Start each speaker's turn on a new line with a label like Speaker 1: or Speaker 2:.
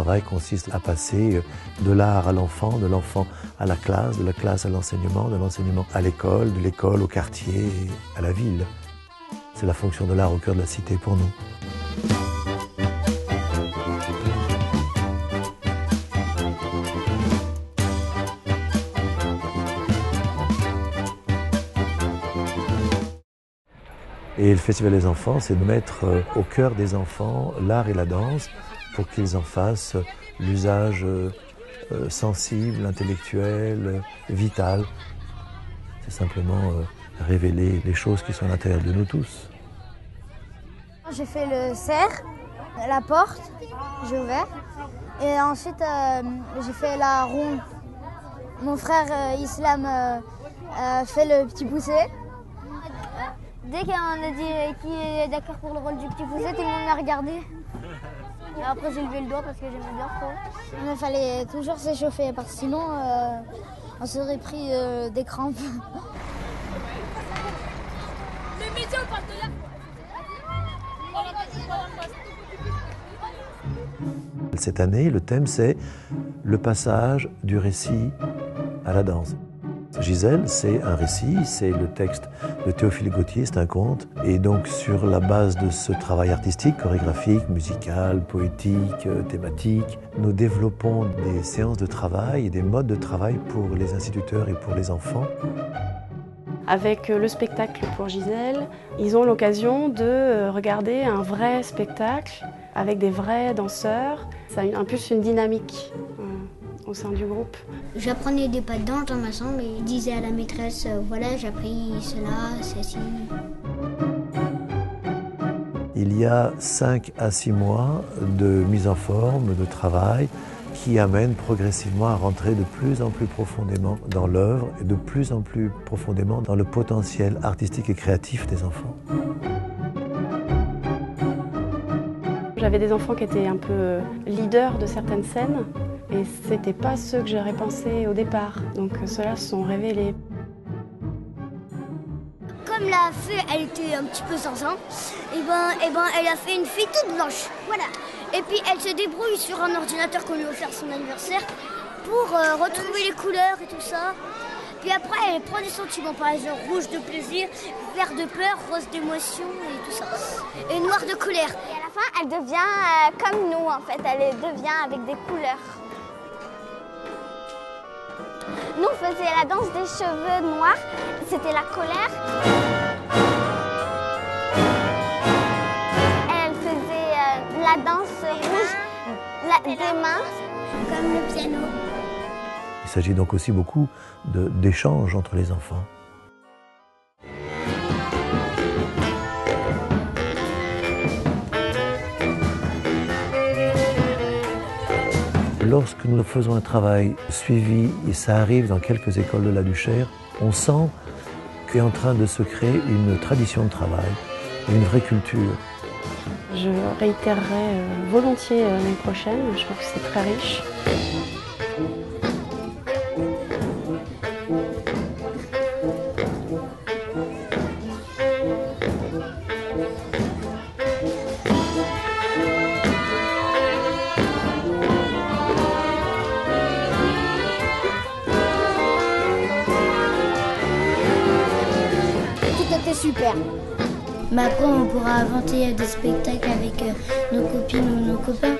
Speaker 1: travail consiste à passer de l'art à l'enfant, de l'enfant à la classe, de la classe à l'enseignement, de l'enseignement à l'école, de l'école au quartier, et à la ville. C'est la fonction de l'art au cœur de la cité pour nous. Et le Festival des enfants, c'est de mettre au cœur des enfants l'art et la danse pour qu'ils en fassent l'usage sensible, intellectuel, vital. C'est simplement révéler les choses qui sont à l'intérieur de nous tous.
Speaker 2: J'ai fait le cerf, la porte, j'ai ouvert. Et ensuite, j'ai fait la ronde. Mon frère Islam fait le petit poussé. Dès qu'on a dit qui est d'accord pour le rôle du petit poussé, tout le monde m'a regardé. Et après, j'ai levé le doigt parce que j'aimais bien trop. Mais il fallait toujours s'échauffer parce que sinon, on serait pris des crampes.
Speaker 1: Cette année, le thème, c'est le passage du récit à la danse. Gisèle, c'est un récit, c'est le texte de Théophile Gautier, c'est un conte. Et donc, sur la base de ce travail artistique, chorégraphique, musical, poétique, thématique, nous développons des séances de travail et des modes de travail pour les instituteurs et pour les enfants.
Speaker 3: Avec le spectacle pour Gisèle, ils ont l'occasion de regarder un vrai spectacle avec des vrais danseurs. Ça impulse une dynamique au sein du groupe.
Speaker 4: J'apprenais des pas de danse dans ma chambre et je disais à la maîtresse, voilà, j'ai appris cela, ceci.
Speaker 1: Il y a 5 à 6 mois de mise en forme, de travail, qui amène progressivement à rentrer de plus en plus profondément dans l'œuvre et de plus en plus profondément dans le potentiel artistique et créatif des enfants.
Speaker 3: J'avais des enfants qui étaient un peu leaders de certaines scènes et c'était pas ceux que j'aurais pensé au départ. Donc ceux-là se sont révélés.
Speaker 4: Comme la fée, elle était un petit peu zinzin, et elle a fait une fille toute blanche. Voilà. Et puis elle se débrouille sur un ordinateur qu'on lui a offert son anniversaire pour retrouver les couleurs et tout ça. Puis après, elle prend des sentiments, par exemple rouge de plaisir, vert de peur, rose d'émotion et tout ça. Et noir de colère.
Speaker 2: Et à la fin, elle devient comme nous en fait, elle devient avec des couleurs. Nous, on faisait la danse des cheveux noirs, c'était la colère. Elle faisait la danse rouge des mains.
Speaker 4: Comme le piano.
Speaker 1: Il s'agit donc aussi beaucoup d'échanges entre les enfants. Lorsque nous faisons un travail suivi, et ça arrive dans quelques écoles de la Duchère, on sent qu'est en train de se créer une tradition de travail, une vraie culture.
Speaker 3: Je réitérerai volontiers l'année prochaine, je trouve que c'est très riche.
Speaker 2: Super.
Speaker 4: Mais après, on pourra inventer des spectacles avec nos copines ou nos copains.